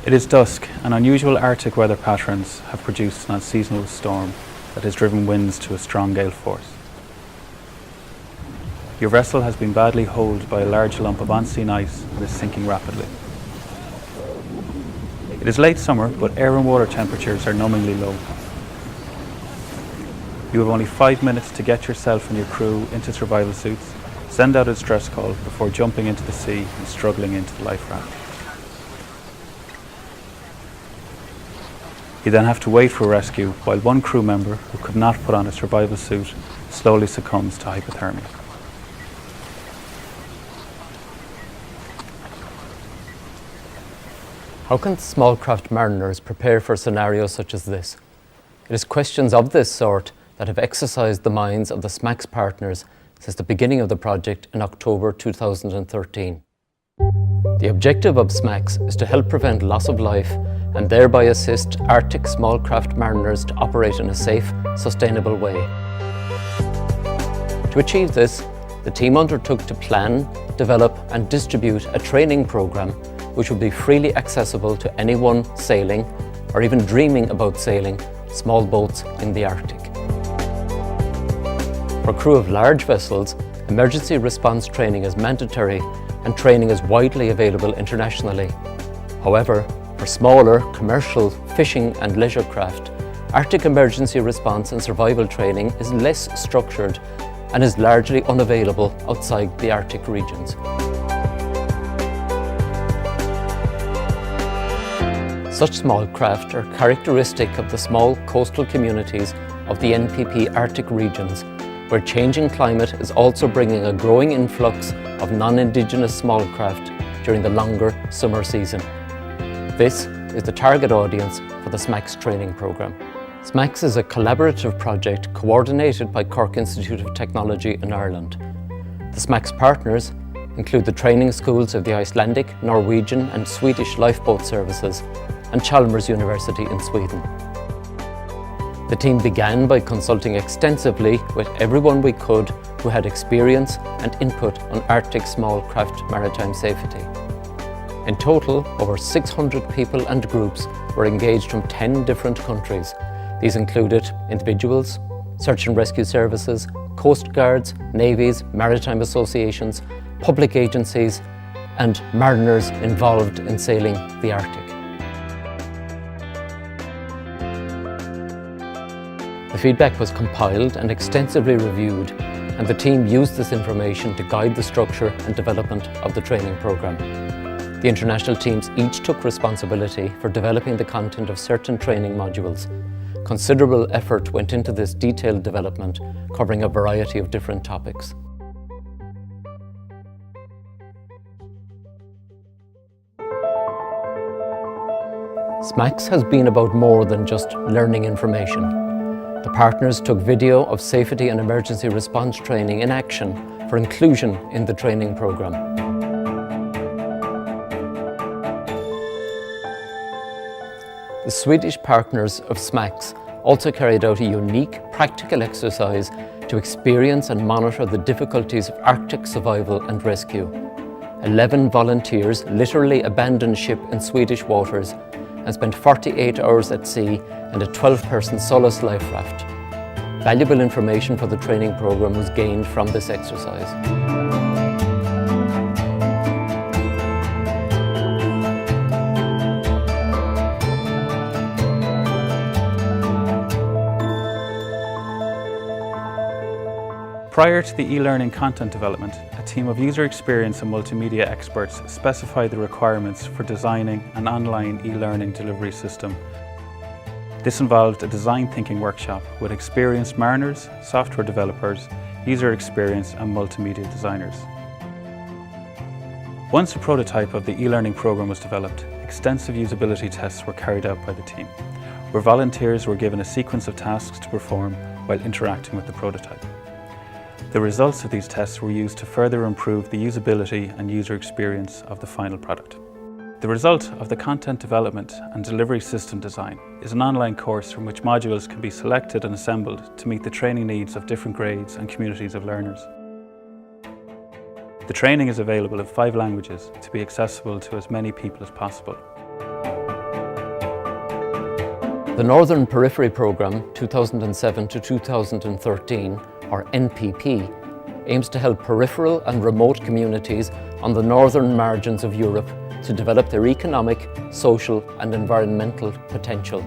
It is dusk, and unusual Arctic weather patterns have produced an unseasonal storm that has driven winds to a strong gale force. Your vessel has been badly holed by a large lump of unseen ice and is sinking rapidly. It is late summer, but air and water temperatures are numbingly low. You have only 5 minutes to get yourself and your crew into survival suits, send out a distress call before jumping into the sea and struggling into the life raft. You then have to wait for rescue while one crew member who could not put on a survival suit slowly succumbs to hypothermia. How can small craft mariners prepare for scenarios such as this? It is questions of this sort that have exercised the minds of the SMACS partners since the beginning of the project in October 2013. The objective of SMACS is to help prevent loss of life and thereby assist Arctic small craft mariners to operate in a safe, sustainable way. To achieve this, the team undertook to plan, develop and distribute a training programme which would be freely accessible to anyone sailing or even dreaming about sailing small boats in the Arctic. For crew of large vessels, emergency response training is mandatory and training is widely available internationally. However, for smaller, commercial, fishing and leisure craft, Arctic emergency response and survival training is less structured and is largely unavailable outside the Arctic regions. Such small craft are characteristic of the small coastal communities of the NPP Arctic regions, where changing climate is also bringing a growing influx of non-Indigenous small craft during the longer summer season. This is the target audience for the SMACS training programme. SMACS is a collaborative project coordinated by Cork Institute of Technology in Ireland. The SMACS partners include the training schools of the Icelandic, Norwegian and Swedish lifeboat services and Chalmers University in Sweden. The team began by consulting extensively with everyone we could who had experience and input on Arctic small craft maritime safety. In total, over 600 people and groups were engaged from 10 different countries. These included individuals, search and rescue services, coast guards, navies, maritime associations, public agencies, and mariners involved in sailing the Arctic. The feedback was compiled and extensively reviewed, and the team used this information to guide the structure and development of the training programme. The international teams each took responsibility for developing the content of certain training modules. Considerable effort went into this detailed development, covering a variety of different topics. SMACS has been about more than just learning information. The partners took video of safety and emergency response training in action for inclusion in the training programme. The Swedish partners of SMACS also carried out a unique practical exercise to experience and monitor the difficulties of Arctic survival and rescue. 11 volunteers literally abandoned ship in Swedish waters and spent 48 hours at sea in a 12-person solace life raft. Valuable information for the training programme was gained from this exercise. Prior to the e-learning content development, a team of user experience and multimedia experts specified the requirements for designing an online e-learning delivery system. This involved a design thinking workshop with experienced mariners, software developers, user experience and multimedia designers. Once a prototype of the e-learning program was developed, extensive usability tests were carried out by the team, where volunteers were given a sequence of tasks to perform while interacting with the prototype. The results of these tests were used to further improve the usability and user experience of the final product. The result of the content development and delivery system design is an online course from which modules can be selected and assembled to meet the training needs of different grades and communities of learners. The training is available in 5 languages to be accessible to as many people as possible. The Northern Periphery Programme 2007 to 2013, or NPP, aims to help peripheral and remote communities on the northern margins of Europe to develop their economic, social and environmental potential.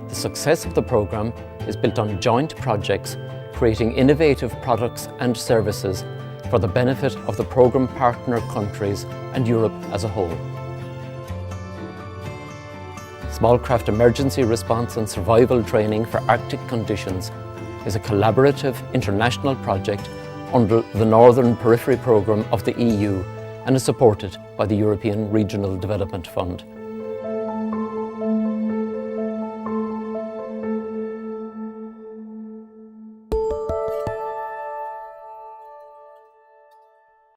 The success of the programme is built on joint projects creating innovative products and services for the benefit of the programme partner countries and Europe as a whole. Small Craft Emergency Response and Survival Training for Arctic Conditions is a collaborative international project under the Northern Periphery Programme of the EU and is supported by the European Regional Development Fund.